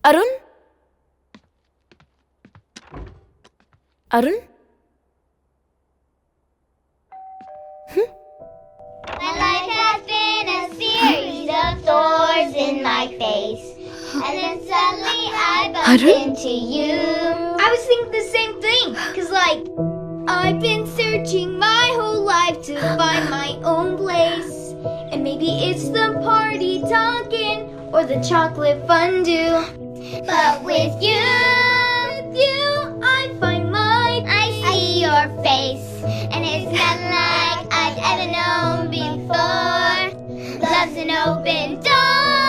Arun? Arun? My life has been a series of thorns in my face. And then suddenly I bumped into you. I was thinking the same thing. Cause I've been searching my whole life to find my own place. And maybe it's the party talking or the chocolate fondue. But with you, I find I see your face. And it's not like I've ever known before. Love's an open door.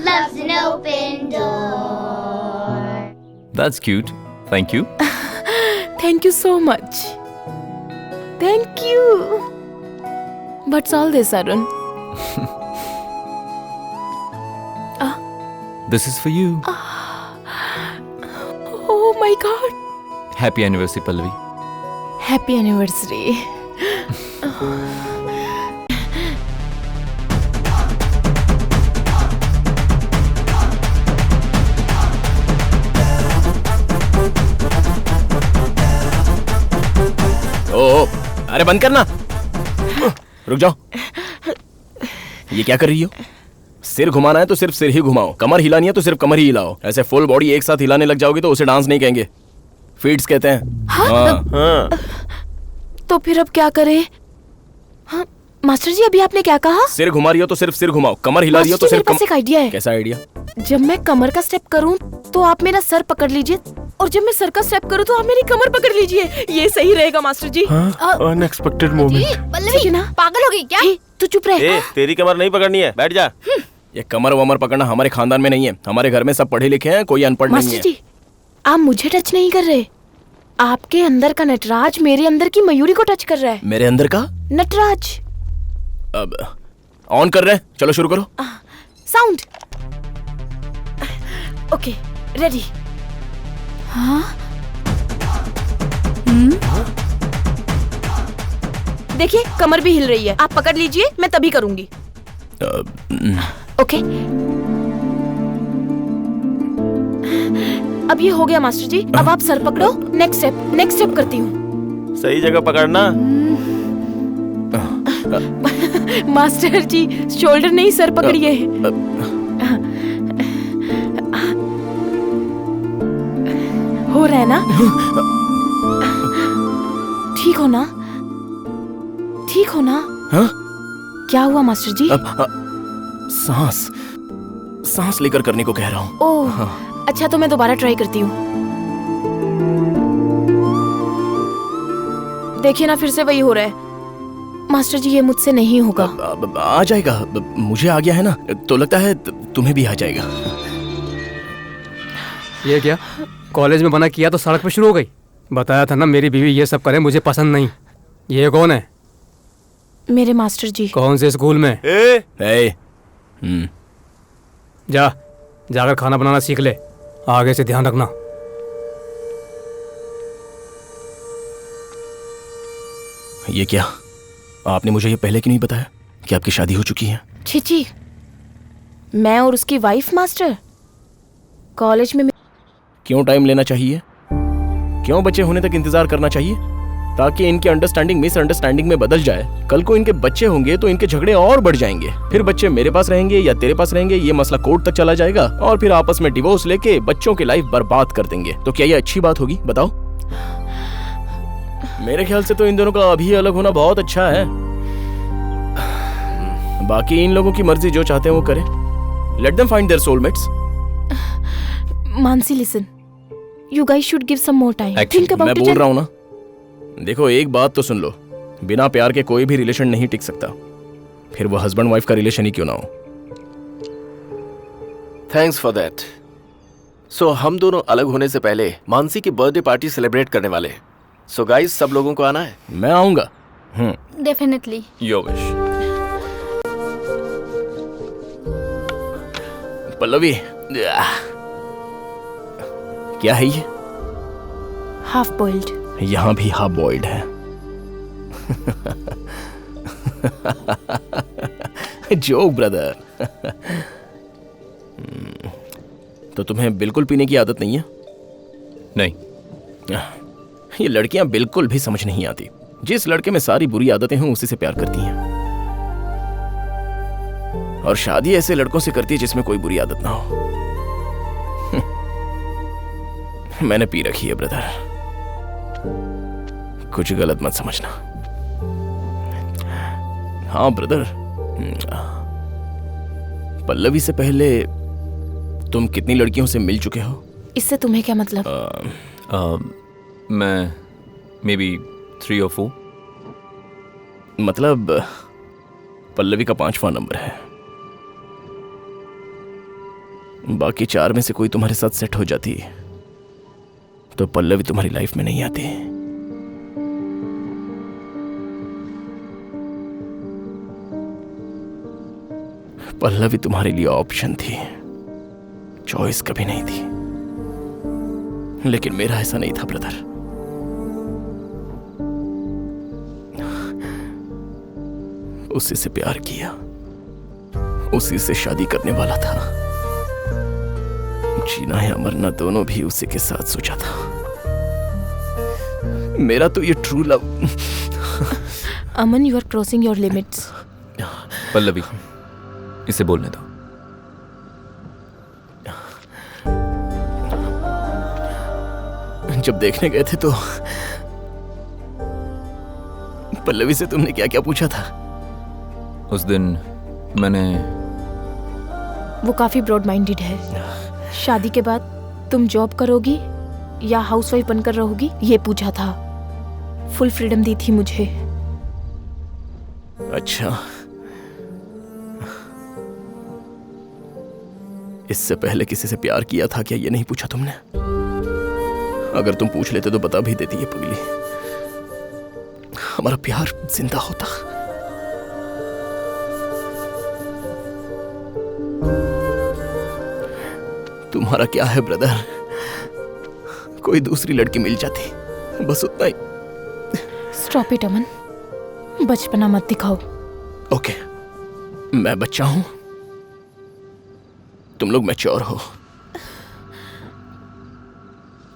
Love's an open door. That's cute. Thank you. Thank you so much. Thank you. What's all this, Arun? This is for you. Oh my God. Happy anniversary, Pallavi. Happy anniversary. ओ, अरे बंद करना। रुक जाओ। ये क्या कर रही हो? सिर घुमाना है तो सिर्फ सिर ही घुमाओ, कमर हिलानी है तो सिर्फ कमर ही हिलाओ। ऐसे फुल बॉडी एक साथ हिलाने लग जाओगे तो उसे डांस नहीं कहेंगे, फीट्स कहते हैं। हाँ। तो फिर अब क्या करें? हाँ, मास्टर जी अभी आपने क्या कहा? सिर घुमा रही हो तो सिर्फ सिर घुमाओ, कमर हिला रही हो तो सिर्फ मेरे पास एक आइडिया है। कैसा आइडिया? जब मैं कमर का स्टेप करूं तो आप मेरा सर पकड़ लीजिए, और जब मैं सर का स्टेप करूं तो आप मेरी कमर पकड़ लीजिए। ये सही रहेगा master ji. Unexpected moment. Pallavi ना पागल हो गई क्या? तू चुप रह। तेरी कमर नहीं पकड़नी है, बैठ जा। ये कमर वमर पकड़ना हमारे खानदान में नहीं है। हमारे घर में सब पढ़े लिखे हैं, कोई अनपढ़ नहीं है। मास्टर जी आप मुझे टच नहीं कर रहे, आपके अंदर का नटराज मेरे अंदर की मयूरी को टच कर रहा है। मेरे अंदर का नटराज। अब ऑन कर रहे हैं, चलो शुरू करो। साउंड। Okay ready. हाँ देखिए कमर भी हिल रही है, आप पकड़ लीजिए, मैं तभी करूंगी। ओके अब ये हो गया मास्टर जी। अब आप सर पकड़ो, नेक्स्ट स्टेप करती हूँ। सही जगह पकड़ना। मास्टर जी शोल्डर नहीं सर पकड़िए। हो रहा है ना? ठीक हो ना? ठीक हो ना? हाँ? क्या हुआ मास्टर जी? सांस लेकर करने को कह रहा हूँ। ओह अच्छा, तो मैं दोबारा ट्राई करती हूँ। देखिए ना फिर से वही हो रहा है। मास्टर जी ये मुझसे नहीं होगा। आ जाएगा, मुझे आ गया है ना, तो लगता है तुम्हें भी आ जाएगा। ये क्या कॉलेज में मना किया तो सड़क पे शुरू हो गई? बताया था ना मेरी बीवी ये सब करे मुझे पसंद नहीं। ये कौन है? मेरे मास्टर जी। कौन से स्कूल में? जाकर खाना बनाना सीख ले, आगे से ध्यान रखना। ये क्या? आपने मुझे ये पहले क्यों नहीं बताया कि आपकी शादी हो चुकी है? छी, मैं और उसकी वाइफ मास्टर कॉलेज में। क्यों टाइम लेना चाहिए? क्यों बच्चे होने तक इंतजार करना चाहिए? ताकि इनकी अंडरस्टैंडिंग मिसअंडरस्टैंडिंग में बदल जाए। कल को इनके बच्चे होंगे तो इनके झगड़े और बढ़ जाएंगे। फिर बच्चे मेरे पास रहेंगे या तेरे पास रहेंगे, ये मसला कोर्ट तक चला जाएगा और फिर आपस में डिवोर्स लेके बच्चों की लाइफ बर्बाद कर देंगे। तो क्या ये अच्छी बात होगी? बताओ। मेरे ख्याल से तो इन दोनों का अभी अलग होना बहुत अच्छा है। बाकी इन लोगों की मर्जी, जो चाहते हैं वो करें। Let them find their soulmates. Mansi listen, you guys should give some more time. Think about it. मैं बोल रहा हूँ ना, देखो एक बात तो सुन लो, बिना प्यार के कोई भी रिलेशन नहीं टिक सकता, फिर वो हस्बैंड वाइफ का रिलेशन ही क्यों ना हो। Thanks for that. सो हम दोनों अलग होने से पहले मानसी की बर्थडे पार्टी सेलिब्रेट करने वाले। सो गाइस सब लोगों को आना है। मैं आऊंगा। Definitely. Your wish. पल्लवी, क्या है ये? Half boiled. यहाँ भी हाफ बॉइल्ड है। Joke brother. तो तुम्हें बिल्कुल पीने की आदत नहीं है? नहीं। ये लड़कियां बिल्कुल भी समझ नहीं आती। जिस लड़के में सारी बुरी आदतें हों उसी से प्यार करती हैं, और शादी ऐसे लड़कों से करती है जिसमें कोई बुरी आदत ना हो। मैंने पी रखी है ब्रदर, कुछ गलत मत समझना। हाँ ब्रदर, पल्लवी से पहले तुम कितनी लड़कियों से मिल चुके हो? इससे तुम्हें क्या मतलब? मैं मे बी 3 or 4। मतलब पल्लवी का 5वां नंबर है। बाकी 4 में से कोई तुम्हारे साथ सेट हो जाती तो पल्लवी तुम्हारी लाइफ में नहीं आती। पल्लवी तुम्हारे लिए ऑप्शन थी, चॉइस कभी नहीं थी। लेकिन मेरा ऐसा नहीं था ब्रदर। उसी से प्यार किया, उसी से शादी करने वाला था। जीना या मरना दोनों भी उसी के साथ सोचा था। मेरा तो ये true love. Aman, you are crossing your limits. Pallavi, इसे बोलने दो। जब देखने गए थे तो पल्लवी से तुमने क्या क्या पूछा था? उस दिन मैंने वो काफी ब्रॉड माइंडेड है। शादी के बाद तुम जॉब करोगी या हाउसवाइफ बनकर रहोगी, ये पूछा था। फुल फ्रीडम दी थी मुझे। अच्छा, इससे पहले किसी से प्यार किया था क्या, ये नहीं पूछा तुमने? अगर तुम पूछ लेते तो बता भी देती। ये पगली, हमारा प्यार जिंदा होता। तुम्हारा क्या है ब्रदर, कोई दूसरी लड़की मिल जाती, बस उतना ही। स्टॉप इट अमन, बचपना मत दिखाओ। ओके, मैं बच्चा हूं, तुम लोग मैच्योर हो।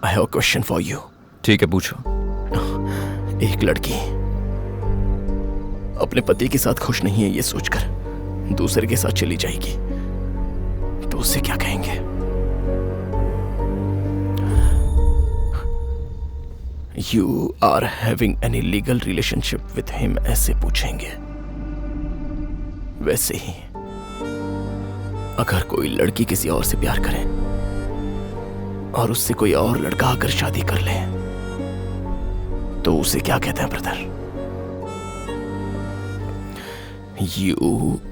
I have a question for you. ठीक है, पूछो। एक लड़की अपने पति के साथ खुश नहीं है ये सोचकर दूसरे के साथ चली जाएगी, तो उसे क्या कहेंगे? You are having any legal relationship with him, ऐसे पूछेंगे। वैसे ही अगर कोई लड़की किसी और से प्यार करे और उससे कोई और लड़का आकर शादी कर ले तो उसे क्या कहते हैं brother? You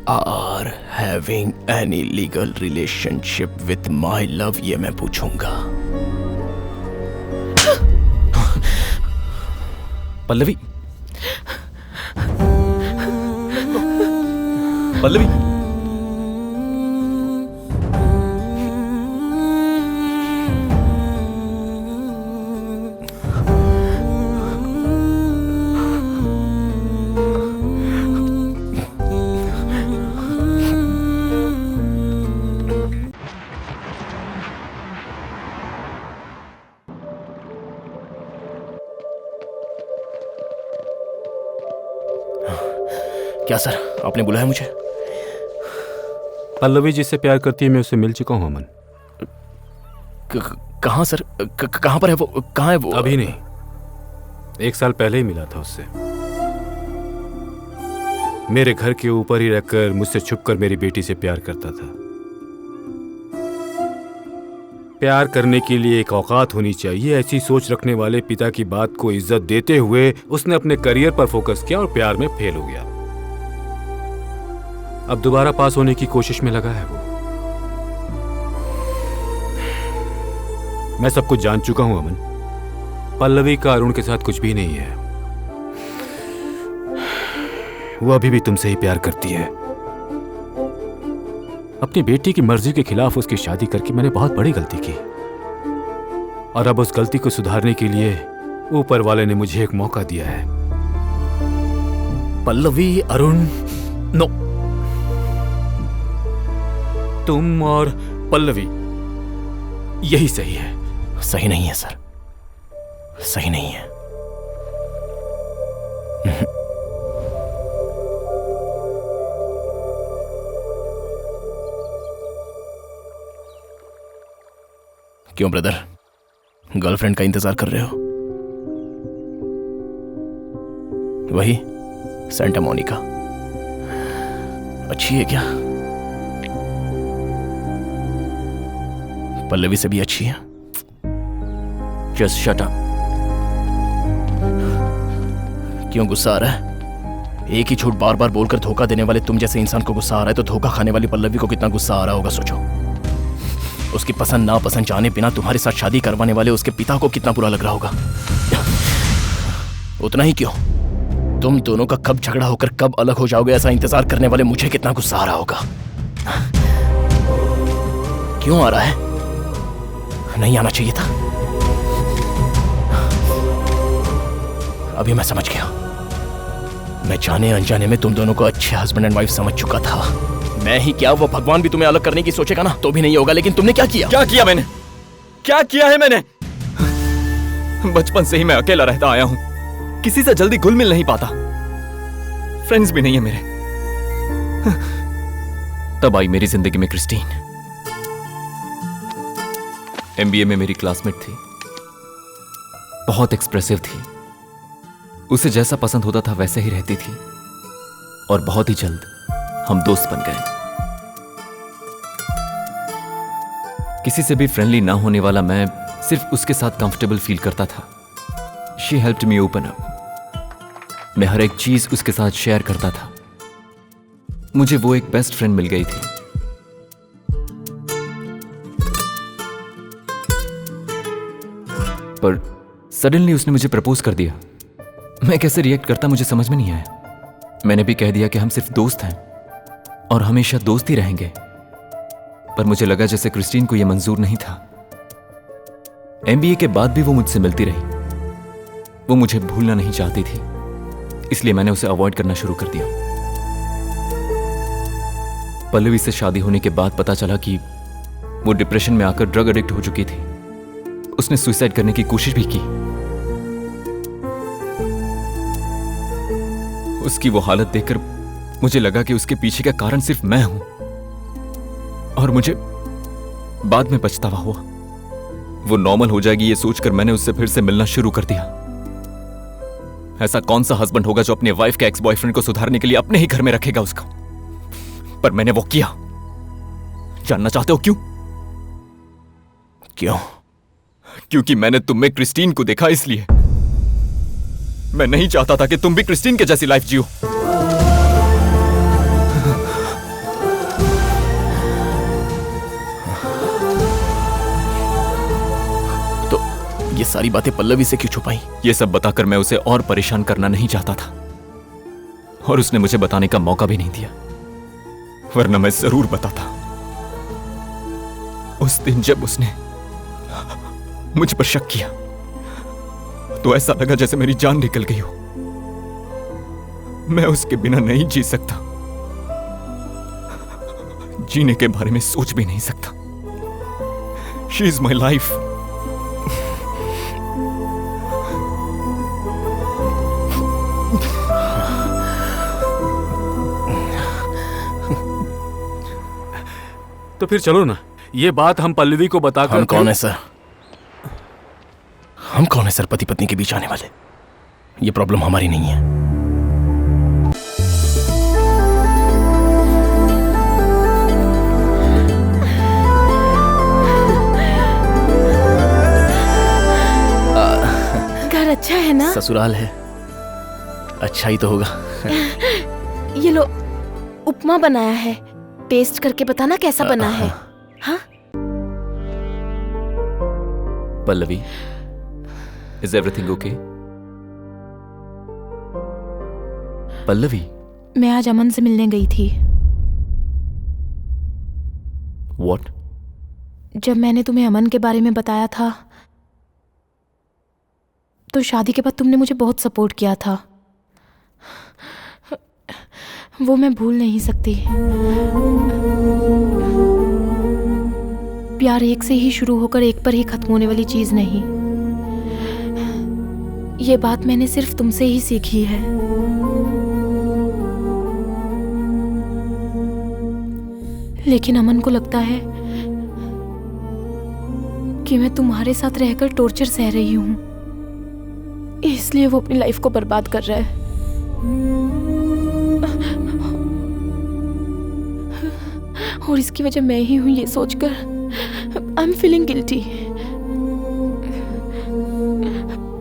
are having any legal relationship with my love, ये मैं पूछूंगा। पल्लवी, पल्लवी, क्या सर, आपने बुलाया मुझे? पल्लवी जिससे प्यार करती है मैं उससे मिल चुका हूं अमन। कहाँ सर? कहाँ पर है वो? कहाँ है वो? अभी नहीं, 1 साल पहले ही मिला था उससे। मेरे घर के ऊपर ही रखकर मुझसे छुपकर मेरी बेटी से प्यार करता था। प्यार करने के लिए एक औकात होनी चाहिए, ऐसी सोच रखने वाले पिता की बात को इज्जत देते हुए उसने अपने करियर पर फोकस किया और प्यार में फेल हो गया। अब दोबारा पास होने की कोशिश में लगा है वो। मैं सब कुछ जान चुका हूं अमन। पल्लवी का अरुण के साथ कुछ भी नहीं है। वो अभी भी तुमसे ही प्यार करती है। अपनी बेटी की मर्जी के खिलाफ उसकी शादी करके मैंने बहुत बड़ी गलती की, और अब उस गलती को सुधारने के लिए ऊपर वाले ने मुझे एक मौका दिया है। पल्लवी, अरुण, नो। तुम और पल्लवी यही सही है। सही नहीं है सर, सही नहीं है। क्यों ब्रदर, गर्लफ्रेंड का इंतजार कर रहे हो? वही सेंटा मोनिका अच्छी है क्या? पल्लवी से भी अच्छी है? Just shut up. क्यों गुस्सा आ रहा है? एक ही झूठ बार बार बोलकर धोखा देने वाले तुम जैसे इंसान को गुस्सा आ रहा है तो धोखा खाने वाली पल्लवी को कितना गुस्सा आ रहा होगा सोचो। उसकी पसंद नापसंद जाने बिना तुम्हारे साथ शादी करवाने वाले उसके पिता को कितना बुरा लग रहा होगा। उतना ही क्यों, तुम दोनों का कब झगड़ा होकर कब अलग हो जाओगे ऐसा इंतजार करने वाले मुझे कितना गुस्सा आ रहा होगा। क्यों आ रहा है? नहीं आना चाहिए था। अभी मैं समझ गया। मैं जाने अनजाने में तुम दोनों को अच्छे हस्बैंड एंड वाइफ समझ चुका था। मैं ही क्या, वो भगवान भी तुम्हें अलग करने की सोचेगा ना तो भी नहीं होगा। लेकिन तुमने क्या किया? क्या किया मैंने? क्या किया है मैंने? बचपन से ही मैं अकेला रहता आया हूं, किसी से जल्दी घुल मिल नहीं पाता, फ्रेंड्स भी नहीं है मेरे। तब आई मेरी जिंदगी में क्रिस्टीन। एमबीए में मेरी क्लासमेट थी, बहुत एक्सप्रेसिव थी, उसे जैसा पसंद होता था वैसे ही रहती थी और बहुत ही जल्द हम दोस्त बन गए। किसी से भी फ्रेंडली ना होने वाला मैं सिर्फ उसके साथ कंफर्टेबल फील करता था। She helped me open up. मैं हर एक चीज उसके साथ शेयर करता था। मुझे वो एक बेस्ट फ्रेंड मिल गई थी। पर सडनली उसने मुझे प्रपोज कर दिया। मैं कैसे रिएक्ट करता मुझे समझ में नहीं आया। मैंने भी कह दिया कि हम सिर्फ दोस्त हैं और हमेशा दोस्त ही रहेंगे। पर मुझे लगा जैसे क्रिस्टीन को यह मंजूर नहीं था। एमबीए के बाद भी वो मुझसे मिलती रही। वो मुझे भूलना नहीं चाहती थी, इसलिए मैंने उसे अवॉइड करना शुरू कर दिया। पल्लवी से शादी होने के बाद पता चला कि वो डिप्रेशन में आकर ड्रग एडिक्ट हो चुकी थी। उसने सुसाइड करने की कोशिश भी की। उसकी वो हालत देखकर मुझे लगा कि उसके पीछे का कारण सिर्फ मैं हूं और मुझे बाद में पछतावा हुआ। वो नॉर्मल हो जाएगी ये सोचकर मैंने उससे फिर से मिलना शुरू कर दिया। ऐसा कौन सा हस्बैंड होगा जो अपने वाइफ के एक्स बॉयफ्रेंड को सुधारने के लिए अपने ही घर में रखेगा उसको? पर मैंने वो किया। जानना चाहते हो क्यों? क्यों? क्योंकि मैंने तुम में क्रिस्टीन को देखा, इसलिए। मैं नहीं चाहता था कि तुम भी क्रिस्टीन के जैसी लाइफ जियो। तो ये सारी बातें पल्लवी से क्यों छुपाई? ये सब बताकर मैं उसे और परेशान करना नहीं चाहता था और उसने मुझे बताने का मौका भी नहीं दिया, वरना मैं जरूर बताता। उस दिन जब उसने मुझ पर शक किया तो ऐसा लगा जैसे मेरी जान निकल गई हो। मैं उसके बिना नहीं जी सकता, जीने के बारे में सोच भी नहीं सकता। She is my life. तो फिर चलो ना, ये बात हम पल्लवी को बताकर। हम कौन है सर? हम कौन है सर पति पत्नी के बीच आने वाले? ये प्रॉब्लम हमारी नहीं है। घर अच्छा है ना? ससुराल है, अच्छा ही तो होगा। ये लो, उपमा बनाया है, टेस्ट करके बताना कैसा बना है। हाँ? Pallavi, is everything okay? Pallavi, मैं आज अमन से मिलने गई थी। व्हाट? जब मैंने तुम्हें अमन के बारे में बताया था तो शादी के बाद तुमने मुझे बहुत सपोर्ट किया था। वो मैं भूल नहीं सकती। प्यार एक से ही शुरू होकर एक पर ही खत्म होने वाली चीज नहीं। ये बात मैंने सिर्फ तुमसे ही सीखी है। लेकिन अमन को लगता है कि मैं तुम्हारे साथ रहकर टॉर्चर सह रही हूं, इसलिए वो अपनी लाइफ को बर्बाद कर रहा है। और इसकी वजह मैं ही हूं, ये सोचकर आई एम फीलिंग गिल्टी।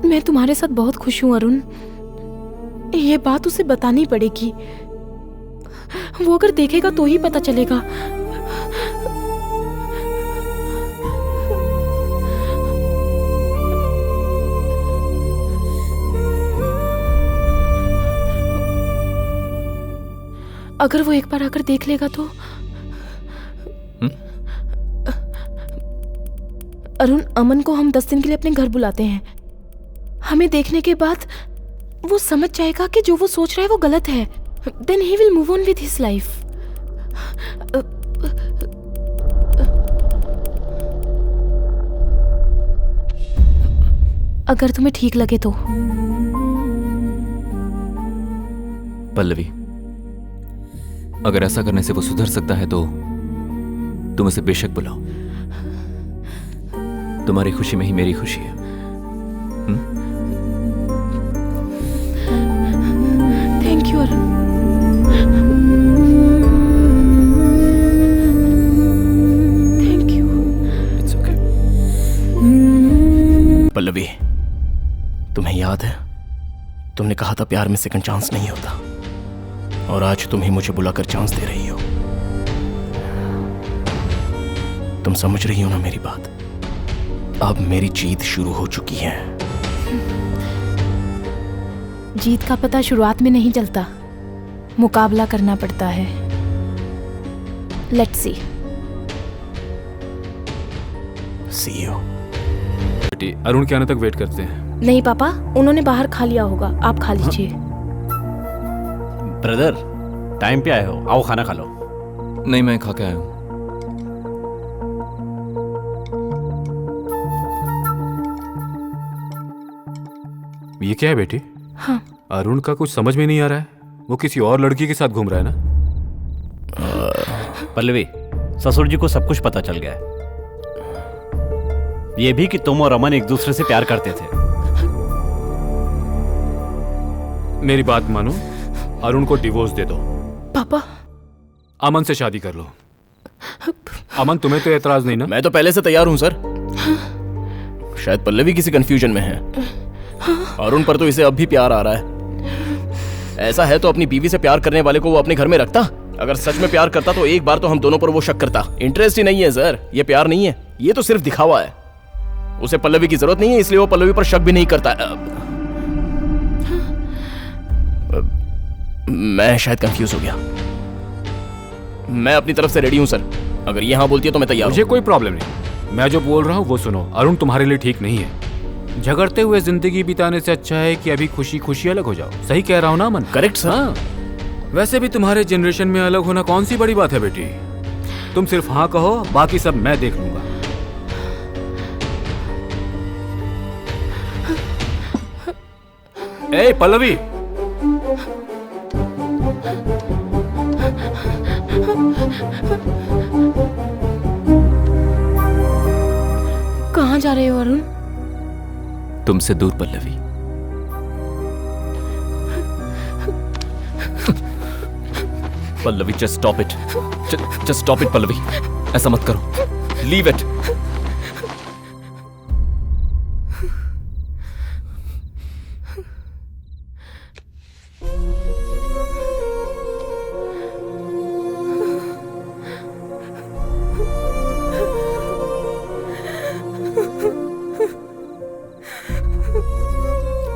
मैं तुम्हारे साथ बहुत खुश हूं अरुण, ये बात उसे बतानी पड़ेगी। वो अगर देखेगा तो ही पता चलेगा। अगर वो एक बार आकर देख लेगा तो अरुण, अमन को हम 10 दिन के लिए अपने घर बुलाते हैं। हमें देखने के बाद वो समझ जाएगा कि जो वो सोच रहा है वो गलत है। Then he will move on with his life. अगर तुम्हें ठीक लगे तो। पल्लवी, अगर ऐसा करने से वो सुधर सकता है तो तुम उसे बेशक बुलाओ। तुम्हारी खुशी में ही मेरी खुशी है। Thank you Arun. Thank you. It's okay. Pallavi, तुम्हें याद है तुमने कहा था प्यार में सेकंड चांस नहीं होता, और आज तुम ही मुझे बुलाकर चांस दे रही हो। तुम समझ रही हो ना मेरी बात? अब मेरी जीत शुरू हो चुकी है। जीत का पता शुरुआत में नहीं चलता, मुकाबला करना पड़ता है। Let's see. See you. बेटी, अरुण के आने तक वेट करते हैं। नहीं पापा, उन्होंने बाहर खा लिया होगा, आप खा लीजिए। ब्रदर, टाइम पे आए हो, आओ खाना खा लो। नहीं, मैं खा के आया हूं। ये क्या है बेटी? हाँ। अरुण का कुछ समझ में नहीं आ रहा है। वो किसी और लड़की के साथ घूम रहा है ना? पल्लवी, ससुर जी को सब कुछ पता चल गया है। ये भी कि तुम और अमन एक दूसरे से प्यार करते थे। मेरी बात मानो, अरुण को डिवोर्स दे दो। पापा, अमन से शादी कर लो। अमन, तुम्हें तो एतराज नहीं ना? मैं तो पहले से तैयार हूं सर। शायद पल्लवी किसी कंफ्यूजन में है। अरुण पर तो इसे अब भी प्यार आ रहा है। ऐसा है तो अपनी बीवी से प्यार करने वाले को वो अपने घर में रखता? अगर सच में प्यार करता तो एक बार तो हम दोनों पर वो शक करता। इंटरेस्ट ही नहीं है सर, ये प्यार नहीं है, ये तो सिर्फ दिखावा है। उसे पल्लवी की जरूरत नहीं है, इसलिए वो पल्लवी पर शक भी नहीं करता। मैं शायद कंफ्यूज हो गया। मैं अपनी तरफ से रेडी हूं सर। अगर ये हाँ बोलती है तो मैं तैयार मुझे हूं। कोई प्रॉब्लम नहीं। मैं जो बोल रहा हूँ वो सुनो। अरुण तुम्हारे लिए ठीक नहीं है। झगड़ते हुए जिंदगी बिताने से अच्छा है कि अभी खुशी खुशी अलग हो जाओ। सही कह रहा हूँ ना अमन? Correct sir. हाँ। वैसे भी तुम्हारे जनरेशन में अलग होना कौन सी बड़ी बात है बेटी। तुम सिर्फ हाँ कहो, बाकी सब मैं देख लूंगा। ए पल्लवी, कहाँ जा रहे हो अरुण? तुमसे दूर Pallavi. Pallavi, just stop it. Just stop it Pallavi, ऐसा मत करो। Leave it.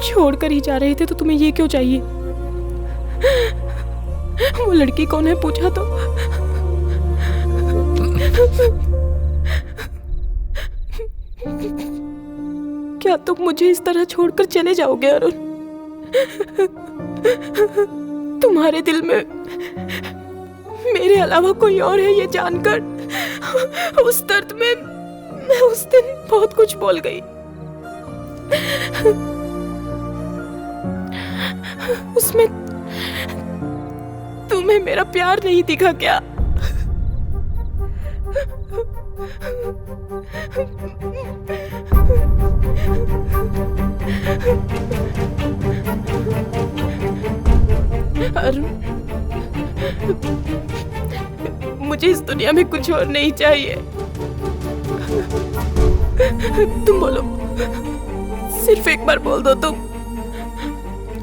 छोड़कर ही जा रहे थे तो तुम्हें ये क्यों चाहिए? वो लड़की कौन है पूछा तो? क्या तुम मुझे इस तरह छोड़कर चले जाओगे अरुण? तुम्हारे दिल में मेरे अलावा कोई और है ये जानकर उस दर्द में मैं उस दिन बहुत कुछ बोल गई। उसमें तुम्हें मेरा प्यार नहीं दिखा क्या? अरुण, मुझे इस दुनिया में कुछ और नहीं चाहिए। तुम बोलो, सिर्फ एक बार बोल दो तुम।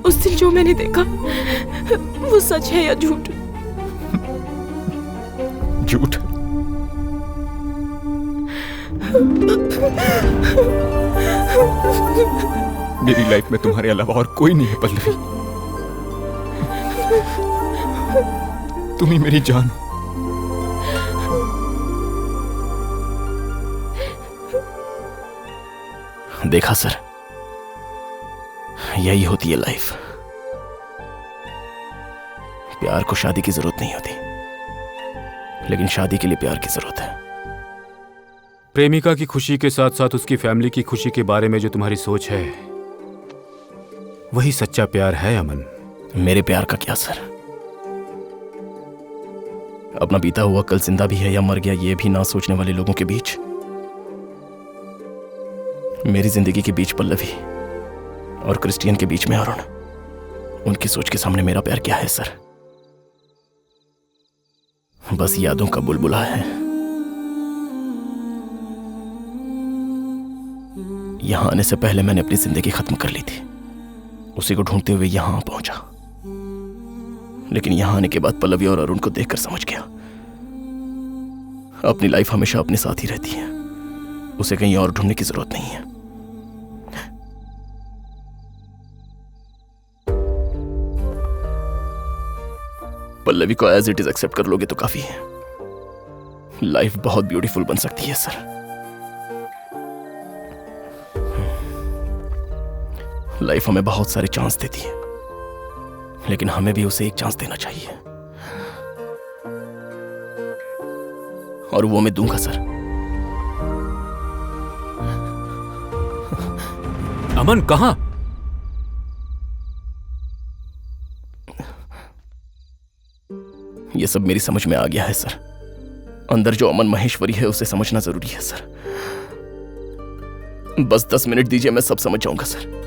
उस दिन जो मैंने देखा वो सच है या झूठ? झूठ। मेरी लाइफ में तुम्हारे अलावा और कोई नहीं है पल्लवी। तुम ही मेरी जान हो। देखा सर, यही होती है लाइफ। प्यार को शादी की जरूरत नहीं होती, लेकिन शादी के लिए प्यार की जरूरत है। प्रेमिका की खुशी के साथ साथ उसकी फैमिली की खुशी के बारे में जो तुम्हारी सोच है, वही सच्चा प्यार है अमन। मेरे प्यार का क्या सर? अपना बीता हुआ कल जिंदा भी है या मर गया, ये भी ना सोचने वाले लोगों के बीच मेरी जिंदगी के बीच पल्लवी और क्रिस्टियन के बीच में अरुण। उनकी सोच के सामने मेरा प्यार क्या है सर? बस यादों का बुलबुला है। यहां आने से पहले मैंने अपनी जिंदगी खत्म कर ली थी, उसी को ढूंढते हुए यहां पहुंचा। लेकिन यहां आने के बाद पल्लवी और अरुण को देखकर समझ गया, अपनी लाइफ हमेशा अपने साथ ही रहती है, उसे कहीं और ढूंढने की जरूरत नहीं है। पल्लवी को एज इट इज एक्सेप्ट कर लोगे तो काफी है। लाइफ बहुत ब्यूटीफुल बन सकती है सर। लाइफ हमें बहुत सारे चांस देती है, लेकिन हमें भी उसे एक चांस देना चाहिए, और वो मैं दूंगा सर। अमन कहां? ये सब मेरी समझ में आ गया है सर। अंदर जो अमन महेश्वरी है उसे समझना जरूरी है सर। बस 10 मिनट दीजिए, मैं सब समझ जाऊंगा सर।